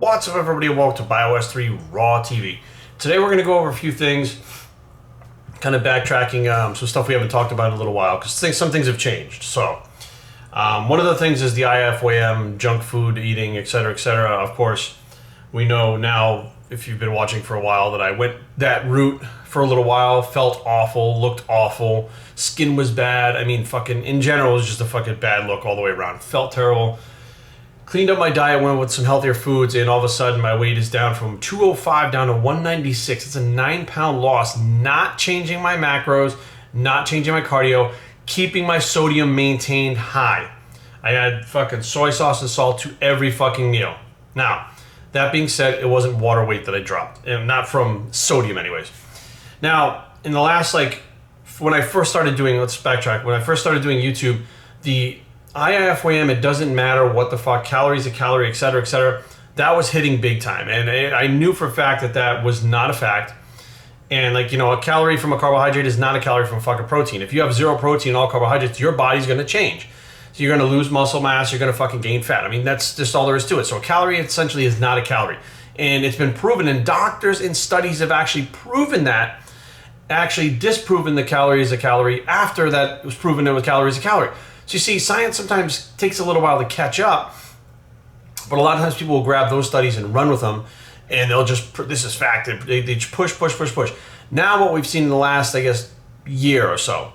What's up, everybody, and welcome to Bios3 Raw TV. Today we're going to go over a few things, kind of backtracking some stuff we haven't talked about in a little while, because some things have changed. So, one of the things is the IIFYM, junk food eating, etc., etc. Of course, we know now, if you've been watching for a while, that I went that route for a little while, felt awful, looked awful, skin was bad. I mean, fucking, in general, it was just a fucking bad look all the way around. Felt terrible. Cleaned up my diet, went with some healthier foods, and all of a sudden my weight is down from 205 down to 196. It's a 9-pound loss, not changing my macros, not changing my cardio, keeping my sodium maintained high. I add fucking soy sauce and salt to every fucking meal. Now, that being said, it wasn't water weight that I dropped, and not from sodium anyways. Now, in the last, when I first started doing, let's backtrack, when I first started doing YouTube, the IIFYM, it doesn't matter what the fuck, calories a calorie, etc., that was hitting big time. And I knew for a fact that that was not a fact. And a calorie from a carbohydrate is not a calorie from fucking protein. If you have zero protein, all carbohydrates, your body's gonna change. So you're gonna lose muscle mass, you're gonna fucking gain fat. I mean, that's just all there is to it. So a calorie essentially is not a calorie. And it's been proven, and doctors and studies have actually proven that, actually disproven the calorie is a calorie after that it was proven that calorie is a calorie. So you see, science sometimes takes a little while to catch up, but a lot of times people will grab those studies and run with them, and they'll just, this is fact, they just push. Now what we've seen in the last, I guess, year or so,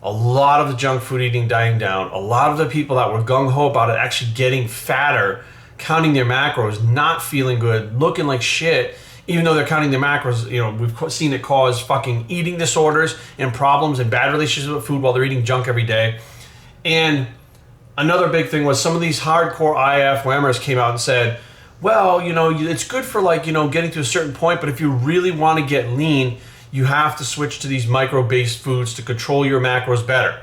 a lot of the junk food eating dying down, a lot of the people that were gung-ho about it actually getting fatter, counting their macros, not feeling good, looking like shit, even though they're counting their macros. We've seen it cause fucking eating disorders and problems and bad relationships with food while they're eating junk every day. And another big thing was some of these hardcore IIFYMers came out and said, well, it's good for getting to a certain point, but if you really want to get lean, you have to switch to these micro-based foods to control your macros better.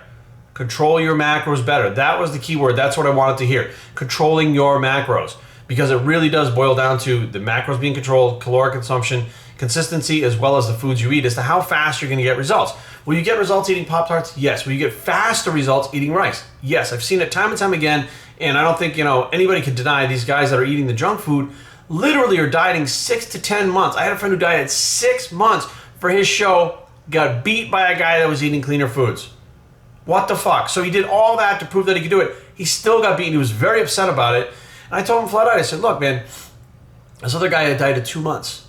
Control your macros better. That was the key word. That's what I wanted to hear. Controlling your macros. Because it really does boil down to the macros being controlled, caloric consumption, consistency, as well as the foods you eat as to how fast you're going to get results. Will you get results eating Pop-Tarts? Yes. Will you get faster results eating rice? Yes. I've seen it time and time again, and I don't think anybody can deny these guys that are eating the junk food literally are dieting 6 to 10 months. I had a friend who dieted 6 months for his show, got beat by a guy that was eating cleaner foods. What the fuck? So he did all that to prove that he could do it. He still got beaten. He was very upset about it. And I told him flat out, I said, look, man, this other guy had dieted 2 months.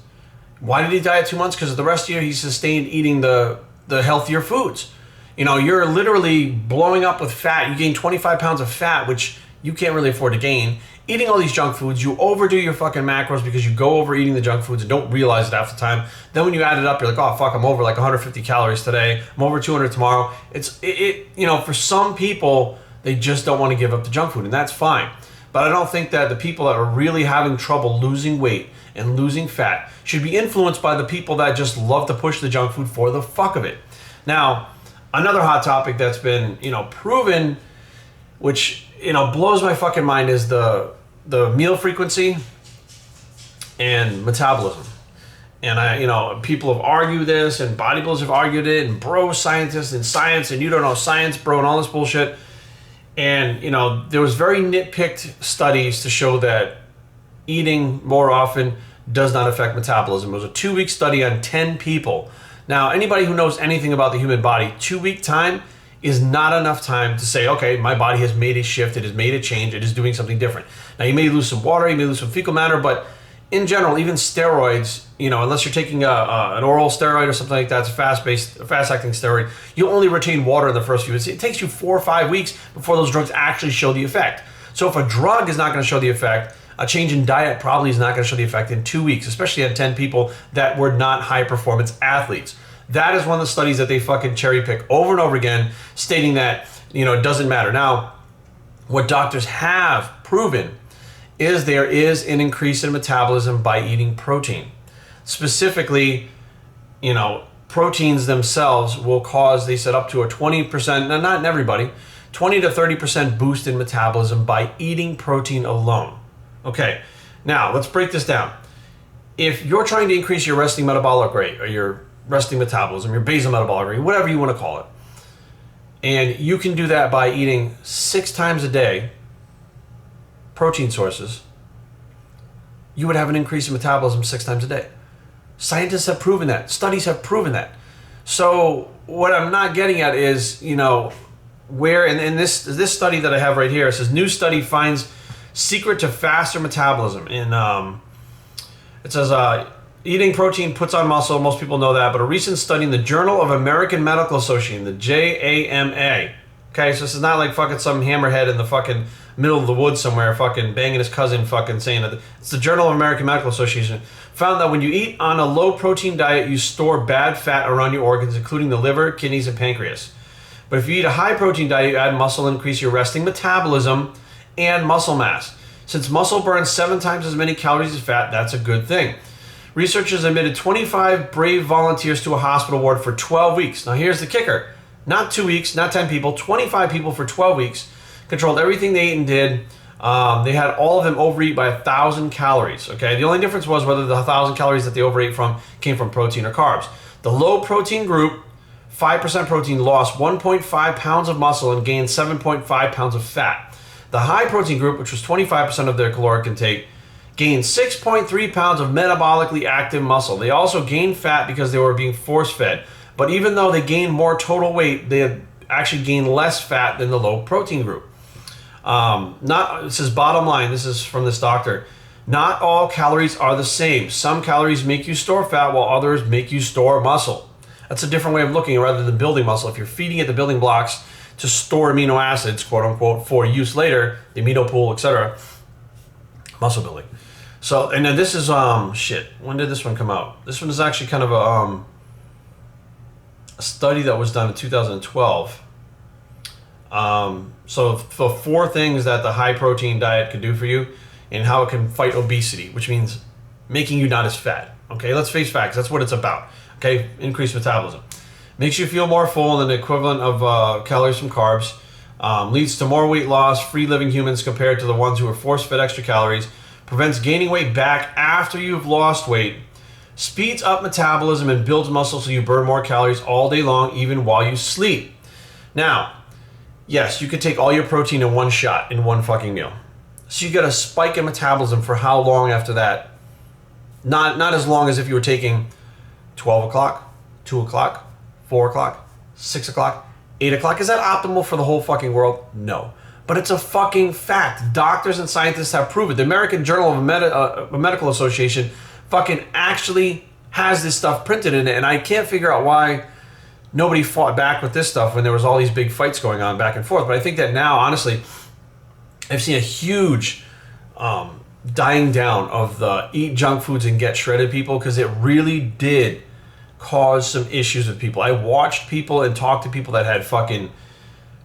Why did he diet 2 months? Because the rest of the year he sustained eating the healthier foods. You're literally blowing up with fat. You gain 25 pounds of fat, which you can't really afford to gain. Eating all these junk foods, you overdo your fucking macros because you go over eating the junk foods and don't realize it half the time. Then when you add it up, you're like, oh fuck, I'm over 150 calories today. I'm over 200 tomorrow. For some people, they just don't want to give up the junk food, and that's fine. But I don't think that the people that are really having trouble losing weight and losing fat should be influenced by the people that just love to push the junk food for the fuck of it. Now, another hot topic that's been, proven, which, blows my fucking mind, is the meal frequency and metabolism. And people have argued this, and bodybuilders have argued it, and bro scientists and science, and you don't know science, bro, and all this bullshit. And, there was very nitpicked studies to show that eating more often does not affect metabolism. It was a 2-week study on 10 people. Now, anybody who knows anything about the human body, 2-week time is not enough time to say, okay, my body has made a shift, it has made a change, it is doing something different. Now, you may lose some water, you may lose some fecal matter, but in general, even steroids, unless you're taking an oral steroid or something like that, it's a fast-acting steroid, you only retain water in the first few weeks. It takes you 4 or 5 weeks before those drugs actually show the effect. So if a drug is not going to show the effect, a change in diet probably is not going to show the effect in 2 weeks, especially at 10 people that were not high-performance athletes. That is one of the studies that they fucking cherry-pick over and over again, stating that, it doesn't matter. Now, what doctors have proven is there is an increase in metabolism by eating protein. Specifically, proteins themselves will cause, they said, up to a 20%, not in everybody, 20 to 30% boost in metabolism by eating protein alone. Okay, now let's break this down. If you're trying to increase your resting metabolic rate, or your resting metabolism, your basal metabolic rate, whatever you want to call it, and you can do that by eating 6 times a day protein sources, you would have an increase in metabolism 6 times a day. Scientists have proven that. Studies have proven that. So what I'm not getting at is, you know, where in this study that I have right here, it says new study finds secret to faster metabolism. And it says eating protein puts on muscle. Most people know that, but a recent study in the Journal of American Medical Association, the JAMA. Okay, so this is not like fucking some hammerhead in the fucking middle of the woods somewhere fucking banging his cousin fucking saying it. It's the Journal of American Medical Association. Found that when you eat on a low protein diet, you store bad fat around your organs, including the liver, kidneys, and pancreas. But if you eat a high protein diet, you add muscle and increase your resting metabolism and muscle mass. Since muscle burns 7 times as many calories as fat, that's a good thing. Researchers admitted 25 brave volunteers to a hospital ward for 12 weeks. Now here's the kicker. Not 2 weeks, not 10 people, 25 people for 12 weeks. Controlled everything they ate and did. They had all of them overeat by 1,000 calories. Okay, the only difference was whether the 1,000 calories that they overate from came from protein or carbs. The low protein group, 5% protein, lost 1.5 pounds of muscle and gained 7.5 pounds of fat. The high protein group, which was 25% of their caloric intake, gained 6.3 pounds of metabolically active muscle. They also gained fat because they were being force fed. But even though they gained more total weight, they had actually gained less fat than the low protein group. It says bottom line, this is from this doctor, not all calories are the same. Some calories make you store fat while others make you store muscle. That's a different way of looking rather than building muscle. If you're feeding it the building blocks to store amino acids, quote unquote, for use later, the amino pool, etc., muscle building. So, and then this is, shit, when did this one come out? This one is actually kind of a study that was done in 2012. So the 4 things that the high protein diet can do for you and how it can fight obesity, which means making you not as fat. Okay, let's face facts. That's what it's about. Okay, increased metabolism. Makes you feel more full than the equivalent of calories from carbs. Leads to more weight loss, free living humans compared to the ones who are force-fed extra calories. Prevents gaining weight back after you've lost weight. Speeds up metabolism and builds muscle so you burn more calories all day long, even while you sleep. Now, yes, you could take all your protein in one shot, in one fucking meal. So you get a spike in metabolism for how long after that? Not as long as if you were taking 12 o'clock, 2 o'clock, 4 o'clock, 6 o'clock, 8 o'clock. Is that optimal for the whole fucking world? No. But it's a fucking fact. Doctors and scientists have proven. The American Journal of Medical Association fucking actually has this stuff printed in it, and I can't figure out why nobody fought back with this stuff when there was all these big fights going on back and forth. But I think that now, honestly, I've seen a huge dying down of the eat junk foods and get shredded people, because it really did cause some issues with people. I watched people and talked to people that had fucking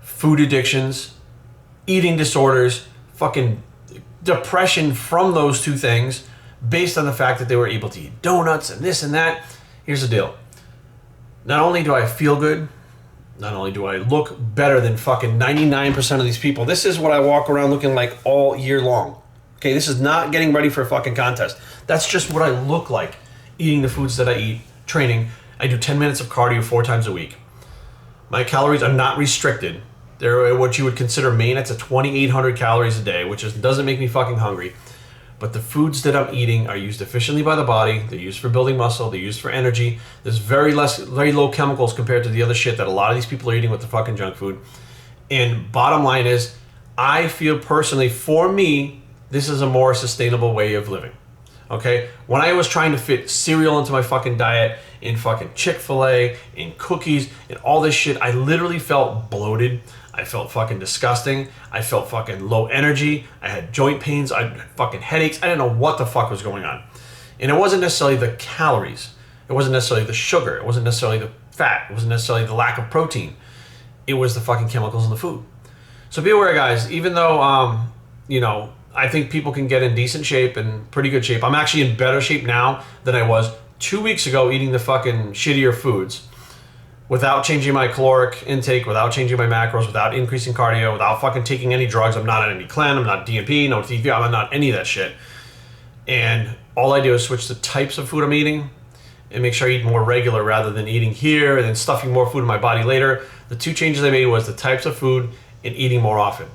food addictions, eating disorders, fucking depression from those 2 things, based on the fact that they were able to eat donuts and this and that. Here's the deal. Not only do I feel good, not only do I look better than fucking 99% of these people, this is what I walk around looking like all year long. Okay, this is not getting ready for a fucking contest. That's just what I look like eating the foods that I eat, training. I do 10 minutes of cardio 4 times a week. My calories are not restricted. They're what you would consider maintenance at 2,800 calories a day, which doesn't make me fucking hungry. But the foods that I'm eating are used efficiently by the body. They're used for building muscle. They're used for energy. There's very low chemicals compared to the other shit that a lot of these people are eating with the fucking junk food. And bottom line is, I feel personally, for me, this is a more sustainable way of living. Okay? When I was trying to fit cereal into my fucking diet, in fucking Chick-fil-A, in cookies, and all this shit, I literally felt bloated. I felt fucking disgusting. I felt fucking low energy. I had joint pains. I had fucking headaches. I didn't know what the fuck was going on. And it wasn't necessarily the calories. It wasn't necessarily the sugar. It wasn't necessarily the fat. It wasn't necessarily the lack of protein. It was the fucking chemicals in the food. So be aware, guys. Even though, you know, I think people can get in decent shape and pretty good shape. I'm actually in better shape now than I was 2 weeks ago eating the fucking shittier foods, without changing my caloric intake, without changing my macros, without increasing cardio, without fucking taking any drugs. I'm not on any clen, I'm not DMP, no TV, I'm not any of that shit. And all I do is switch the types of food I'm eating and make sure I eat more regular rather than eating here and then stuffing more food in my body later. The 2 changes I made was the types of food and eating more often.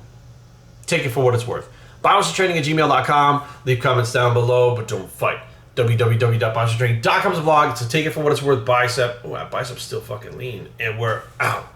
Take it for what it's worth. biosafetraining@gmail.com. Leave comments down below, but don't fight. www.biosafetraining.com is a blog. So take it for what it's worth. Bicep. Oh, that bicep's still fucking lean. And we're out.